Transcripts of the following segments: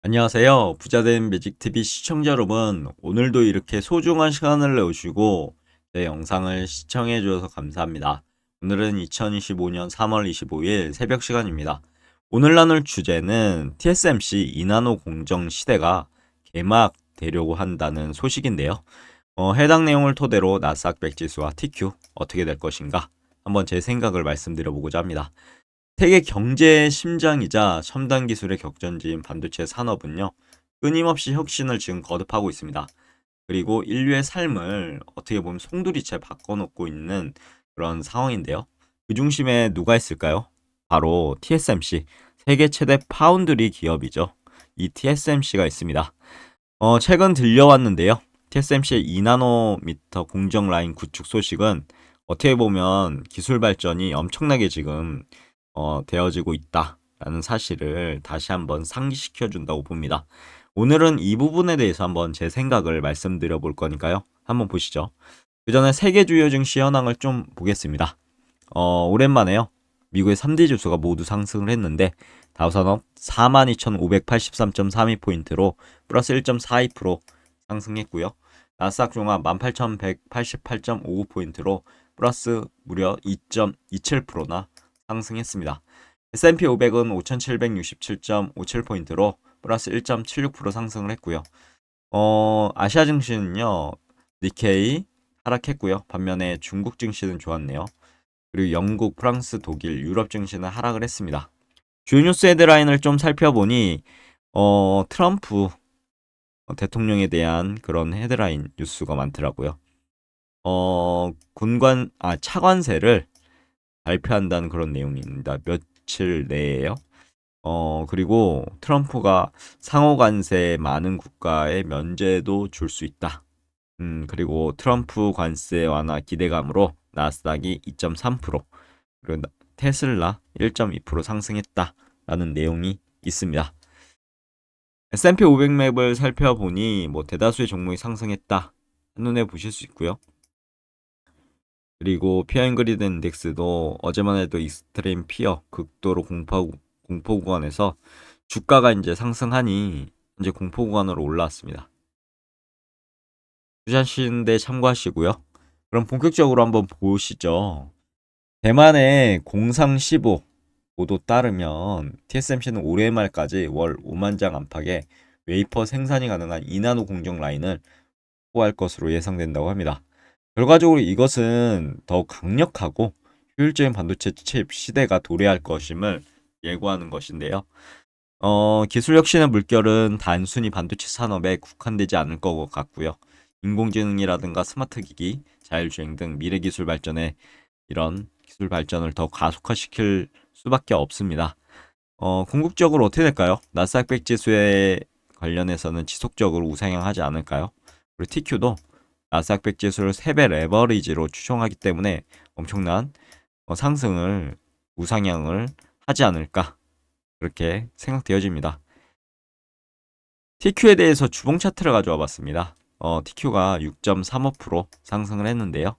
안녕하세요. 부자된 매직TV 시청자 여러분. 오늘도 이렇게 소중한 시간을 내주시고 제 영상을 시청해 주셔서 감사합니다. 오늘은 2025년 3월 25일 새벽 시간입니다. 오늘 나눌 주제는 TSMC 이나노 공정 시대가 개막되려고 한다는 소식인데요. 해당 내용을 토대로 나스닥 100 지수와 TQ 어떻게 될 것인가 한번 제 생각을 말씀드려 보고자 합니다. 세계 경제의 심장이자 첨단 기술의 격전지인 반도체 산업은요, 끊임없이 혁신을 지금 거듭하고 있습니다. 그리고 인류의 삶을 어떻게 보면 송두리째 바꿔놓고 있는 그런 상황인데요. 그 중심에 누가 있을까요? 바로 TSMC, 세계 최대 파운드리 기업이죠. 이 TSMC가 있습니다. 최근 들려왔는데요. TSMC의 2나노미터 공정 라인 구축 소식은 어떻게 보면 기술 발전이 엄청나게 지금 되어지고 있다라는 사실을 다시 한번 상기시켜 준다고 봅니다. 오늘은 이 부분에 대해서 한번 제 생각을 말씀드려 볼 거니까요. 한번 보시죠. 그 전에 세계 주요 증시 현황을 좀 보겠습니다. 오랜만에요. 미국의 3대 지수가 모두 상승을 했는데 다우산업 42,583.32포인트로 플러스 1.42% 상승했고요. 나스닥 종합 18,188.59포인트로 플러스 무려 2.27%나 상승했습니다. S&P 500은 5,767.57포인트로 플러스 1.76% 상승을 했고요. 아시아 증시는요. 니케이 하락했고요. 반면에 중국 증시는 좋았네요. 그리고 영국, 프랑스, 독일, 유럽 증시는 하락을 했습니다. 주요 뉴스 헤드라인을 좀 살펴보니 트럼프 대통령에 대한 그런 헤드라인 뉴스가 많더라고요. 차관세를 발표한다는 그런 내용입니다. 며칠 내에요. 그리고 트럼프가 상호 관세 많은 국가에 면제도 줄 수 있다. 그리고 트럼프 관세 완화 기대감으로 나스닥이 2.3%, 그리고 테슬라 1.2% 상승했다라는 내용이 있습니다. S&P 500 맵을 살펴보니 대다수의 종목이 상승했다. 한눈에 보실 수 있고요. 그리고 피어 앵그리드 인덱스도 어제만 해도 익스트림 피어 극도로 공포 구간에서 주가가 이제 상승하니 이제 공포 구간으로 올라왔습니다. 투자하시는데 참고하시고요. 그럼 본격적으로 한번 보시죠. 대만의 공상15 보도 따르면 TSMC는 올해 말까지 월 5만 장 안팎의 웨이퍼 생산이 가능한 2나노 공정 라인을 확보할 것으로 예상된다고 합니다. 결과적으로 이것은 더욱 강력하고 효율적인 반도체 칩 시대가 도래할 것임을 예고하는 것인데요. 기술 혁신의 물결은 단순히 반도체 산업에 국한되지 않을 것 같고요. 인공지능이라든가 스마트 기기, 자율주행 등 미래 기술 발전에 이런 기술 발전을 더 가속화시킬 수밖에 없습니다. 궁극적으로 어떻게 될까요? 나스닥 100 지수에 관련해서는 지속적으로 우상향하지 않을까요? 그리고 TQ도 나스닥 100 지수를 3배 레버리지로 추정하기 때문에 엄청난 상승을 우상향을 하지 않을까 그렇게 생각되어집니다. TQ에 대해서 주봉 차트를 가져와 봤습니다. TQ가 6.35% 상승을 했는데요.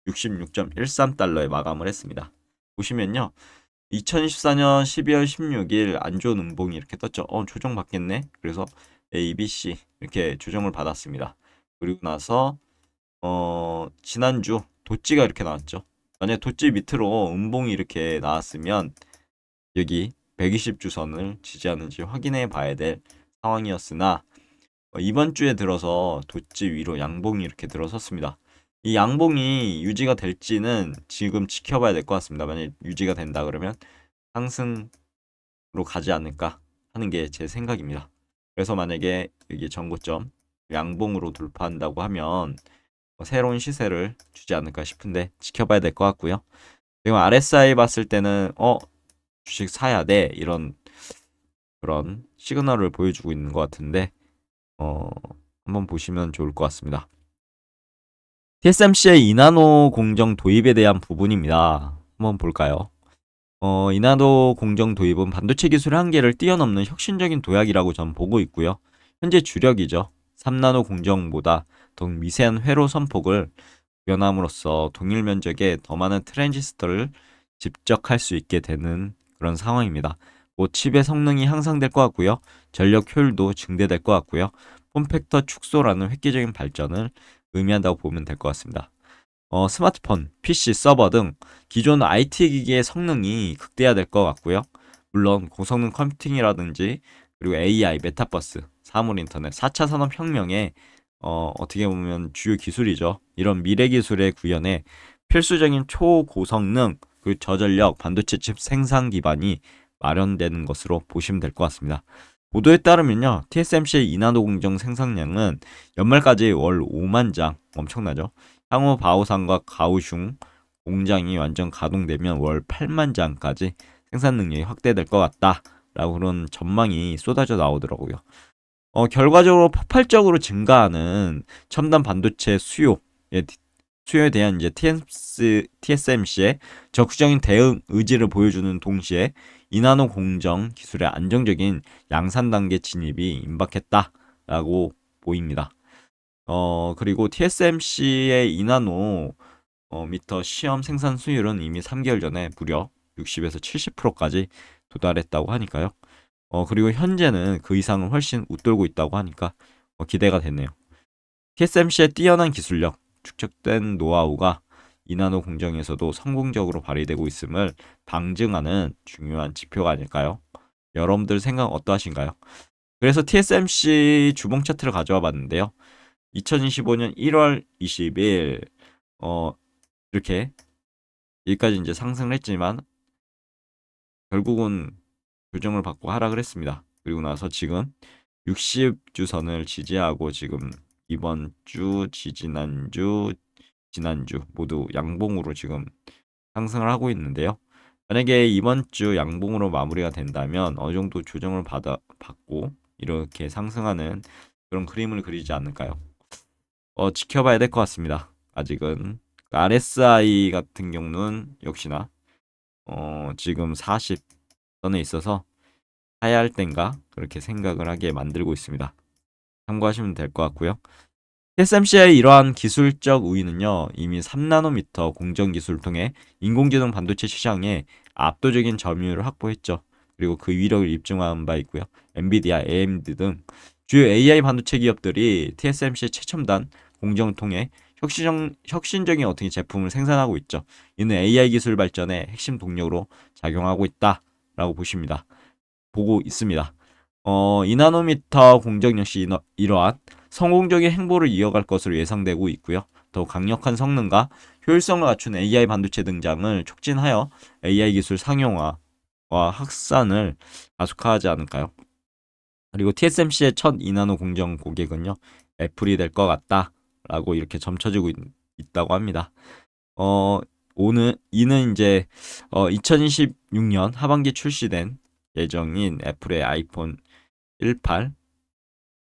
66.13달러에 마감을 했습니다. 보시면요. 2024년 12월 16일 안 좋은 음봉이 이렇게 떴죠. 조정 받겠네. 그래서 A, B, C 이렇게 조정을 받았습니다. 그리고 나서 지난주 도찌가 이렇게 나왔죠. 만약 도찌 밑으로 음봉이 이렇게 나왔으면 여기 120주선을 지지하는지 확인해 봐야 될 상황이었으나 이번 주에 들어서 도찌 위로 양봉이 이렇게 들어섰습니다. 이 양봉이 유지가 될지는 지금 지켜봐야 될 것 같습니다. 만약 유지가 된다 그러면 상승으로 가지 않을까 하는 게 제 생각입니다. 그래서 만약에 여기 전고점 양봉으로 돌파한다고 하면 새로운 시세를 주지 않을까 싶은데 지켜봐야 될 것 같고요. 지금 RSI 봤을 때는 주식 사야 돼 이런 그런 시그널을 보여주고 있는 것 같은데 한번 보시면 좋을 것 같습니다. TSMC의 이나노 공정 도입에 대한 부분입니다. 한번 볼까요? 이나노 공정 도입은 반도체 기술의 한계를 뛰어넘는 혁신적인 도약이라고 저는 보고 있고요. 현재 주력이죠. 3나노 공정보다 더욱 미세한 회로 선폭을 구현함으로써 동일 면적에 더 많은 트랜지스터를 집적할 수 있게 되는 그런 상황입니다. 칩의 성능이 향상될 것 같고요. 전력 효율도 증대될 것 같고요. 폼팩터 축소라는 획기적인 발전을 의미한다고 보면 될 것 같습니다. 스마트폰, PC, 서버 등 기존 IT 기기의 성능이 극대화될 것 같고요. 물론 고성능 컴퓨팅이라든지 그리고 AI, 메타버스, 사물 인터넷, 4차 산업혁명의 어떻게 보면 주요 기술이죠. 이런 미래 기술의 구현에 필수적인 초고성능 그리고 저전력 반도체 칩 생산 기반이 마련되는 것으로 보시면 될 것 같습니다. 보도에 따르면요, TSMC의 이나노 공정 생산량은 연말까지 월 5만 장, 엄청나죠? 향후 바오산과 가오슝 공장이 완전 가동되면 월 8만 장까지 생산 능력이 확대될 것 같다라고 그런 전망이 쏟아져 나오더라고요. 결과적으로 폭발적으로 증가하는 첨단 반도체 수요에 대한 이제 TSMC의 적극적인 대응 의지를 보여주는 동시에 이나노 공정 기술의 안정적인 양산 단계 진입이 임박했다라고 보입니다. 그리고 TSMC의 이나노 미터 시험 생산 수율은 이미 3개월 전에 무려 60에서 70%까지 도달했다고 하니까요. 그리고 현재는 그 이상을 훨씬 웃돌고 있다고 하니까 기대가 되네요. TSMC의 뛰어난 기술력, 축적된 노하우가 이나노 공정에서도 성공적으로 발휘되고 있음을 방증하는 중요한 지표가 아닐까요? 여러분들 생각 어떠하신가요? 그래서 TSMC 주봉 차트를 가져와 봤는데요. 2025년 1월 20일 이렇게 여기까지 이제 상승을 했지만 결국은 교정을 받고 하락을 했습니다. 그리고 나서 지금 60주선을 지지하고 지금 이번 주, 지지난주, 지난주 모두 양봉으로 지금 상승을 하고 있는데요. 만약에 이번 주 양봉으로 마무리가 된다면 어느 정도 조정을 받고 이렇게 상승하는 그런 그림을 그리지 않을까요? 지켜봐야 될 것 같습니다. 아직은 RSI 같은 경우는 역시나 지금 40선에 있어서 사야 할 땐가 그렇게 생각을 하게 만들고 있습니다. 참고하시면 될 것 같고요. TSMC의 이러한 기술적 우위는요, 이미 3나노미터 공정 기술을 통해 인공지능 반도체 시장에 압도적인 점유율을 확보했죠. 그리고 그 위력을 입증한 바 있고요. 엔비디아, AMD 등 주요 AI 반도체 기업들이 TSMC의 최첨단 공정을 통해 혁신적인 어떻게 제품을 생산하고 있죠. 이는 AI 기술 발전의 핵심 동력으로 작용하고 있다라고 보고 있습니다. 2나노미터 공정 역시 이러한 성공적인 행보를 이어갈 것으로 예상되고 있고요. 더 강력한 성능과 효율성을 갖춘 AI 반도체 등장을 촉진하여 AI 기술 상용화와 확산을 가속화하지 않을까요? 그리고 TSMC의 첫 2나노 공정 고객은요, 애플이 될 것 같다라고 이렇게 점쳐지고 있다고 합니다. 이는 이제 2026년 하반기 출시된 예정인 애플의 아이폰 18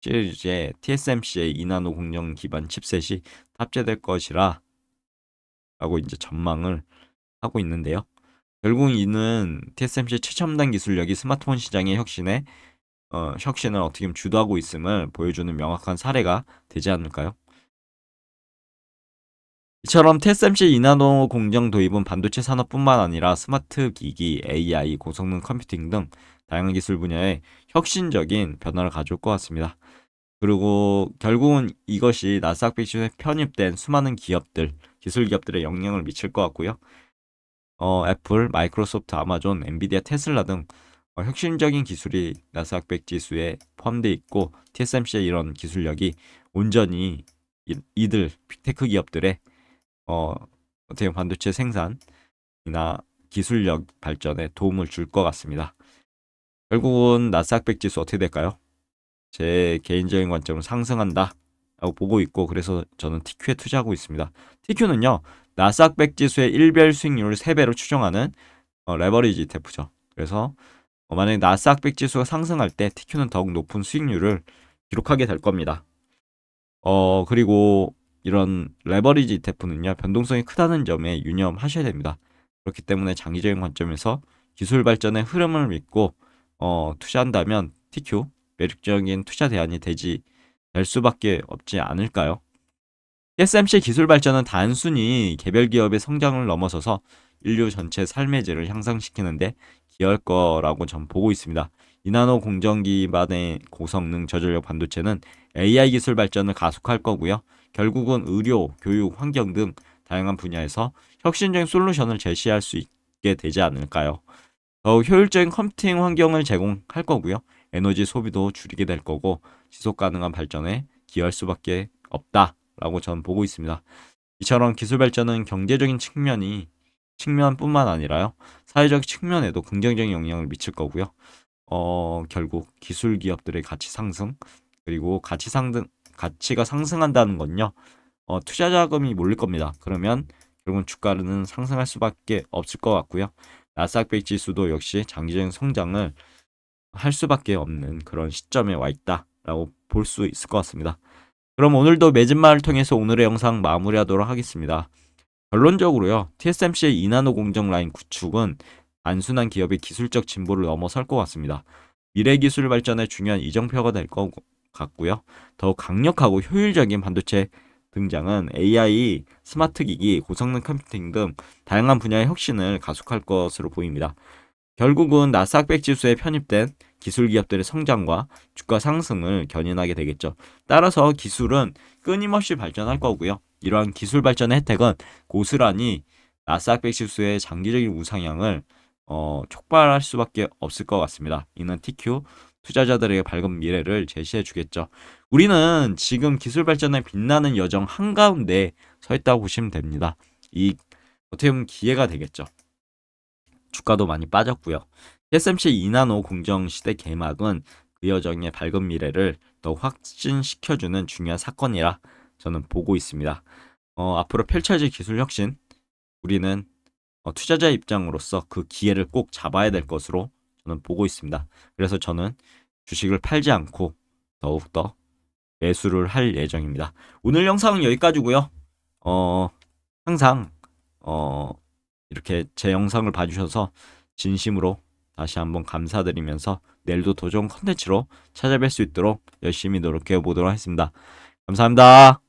시리즈에 TSMC의 2나노 공정 기반 칩셋이 탑재될 것이라 라고 이제 전망을 하고 있는데요. 결국 이는 TSMC의 최첨단 기술력이 스마트폰 시장의 혁신을 어떻게 보면 주도하고 있음을 보여주는 명확한 사례가 되지 않을까요? 이처럼 TSMC 이나노 공정 도입은 반도체 산업뿐만 아니라 스마트 기기, AI, 고성능 컴퓨팅 등 다양한 기술 분야에 혁신적인 변화를 가져올 것 같습니다. 그리고 결국은 이것이 나스닥 100지수에 편입된 수많은 기술 기업들에 영향을 미칠 것 같고요. 애플, 마이크로소프트, 아마존, 엔비디아, 테슬라 등 혁신적인 기술이 나스닥 100지수에 포함되어 있고 TSMC의 이런 기술력이 온전히 이들 빅테크 기업들의 어떻게 반도체 생산이나 기술력 발전에 도움을 줄 것 같습니다. 결국은 나스닥 100지수 어떻게 될까요? 제 개인적인 관점은 상승한다 라고 보고 있고 그래서 저는 TQ에 투자하고 있습니다. TQ는요, 나스닥 100지수의 일별 수익률을 3배로 추정하는 레버리지 ETF죠. 그래서 만약에 나스닥 100지수가 상승할 때 TQ는 더욱 높은 수익률을 기록하게 될 겁니다. 그리고 이런 레버리지 ETF는요, 변동성이 크다는 점에 유념하셔야 됩니다. 그렇기 때문에 장기적인 관점에서 기술 발전의 흐름을 믿고 투자한다면 TQ 매력적인 투자 대안이 될 수밖에 없지 않을까요? TSMC 기술 발전은 단순히 개별 기업의 성장을 넘어서서 인류 전체 삶의 질을 향상시키는데 기여할 거라고 전 보고 있습니다. 이나노 공정 기반의 고성능 저전력 반도체는 AI 기술 발전을 가속할 거고요. 결국은 의료, 교육, 환경 등 다양한 분야에서 혁신적인 솔루션을 제시할 수 있게 되지 않을까요? 더욱 효율적인 컴퓨팅 환경을 제공할 거고요. 에너지 소비도 줄이게 될 거고 지속 가능한 발전에 기여할 수밖에 없다라고 저는 보고 있습니다. 이처럼 기술 발전은 경제적인 측면뿐만 아니라요. 사회적 측면에도 긍정적인 영향을 미칠 거고요. 결국 기술 기업들의 가치 상승 그리고 가치가 상승한다는 건요. 투자 자금이 몰릴 겁니다. 그러면 결국은 주가는 상승할 수밖에 없을 것 같고요. 나스닥 100 지수도 역시 장기적인 성장을 할 수밖에 없는 그런 시점에 와 있다라고 볼 수 있을 것 같습니다. 그럼 오늘도 매진마를 통해서 오늘의 영상 마무리하도록 하겠습니다. 결론적으로요. TSMC의 이나노 공정 라인 구축은 단순한 기업의 기술적 진보를 넘어설 것 같습니다. 미래 기술 발전의 중요한 이정표가 될 것 같고요. 더욱 강력하고 효율적인 반도체 등장은 AI, 스마트 기기, 고성능 컴퓨팅 등 다양한 분야의 혁신을 가속할 것으로 보입니다. 결국은 나스닥 100 지수에 편입된 기술 기업들의 성장과 주가 상승을 견인하게 되겠죠. 따라서 기술은 끊임없이 발전할 거고요. 이러한 기술 발전의 혜택은 고스란히 나스닥 100 지수의 장기적인 우상향을 촉발할 수밖에 없을 것 같습니다. 이는 TQ 투자자들에게 밝은 미래를 제시해 주겠죠. 우리는 지금 기술 발전에 빛나는 여정 한가운데 서 있다고 보시면 됩니다. 이 어떻게 보면 기회가 되겠죠. 주가도 많이 빠졌고요. TSMC 이나노 공정 시대 개막은 그 여정의 밝은 미래를 더 확진시켜주는 중요한 사건이라 저는 보고 있습니다. 앞으로 펼쳐질 기술 혁신, 우리는 투자자 입장으로서 그 기회를 꼭 잡아야 될 것으로 저는 보고 있습니다. 그래서 저는 주식을 팔지 않고 더욱더 매수를 할 예정입니다. 오늘 영상은 여기까지고요. 항상 이렇게 제 영상을 봐주셔서 진심으로 다시 한번 감사드리면서 내일도 더 좋은 컨텐츠로 찾아뵐 수 있도록 열심히 노력해 보도록 하겠습니다. 감사합니다.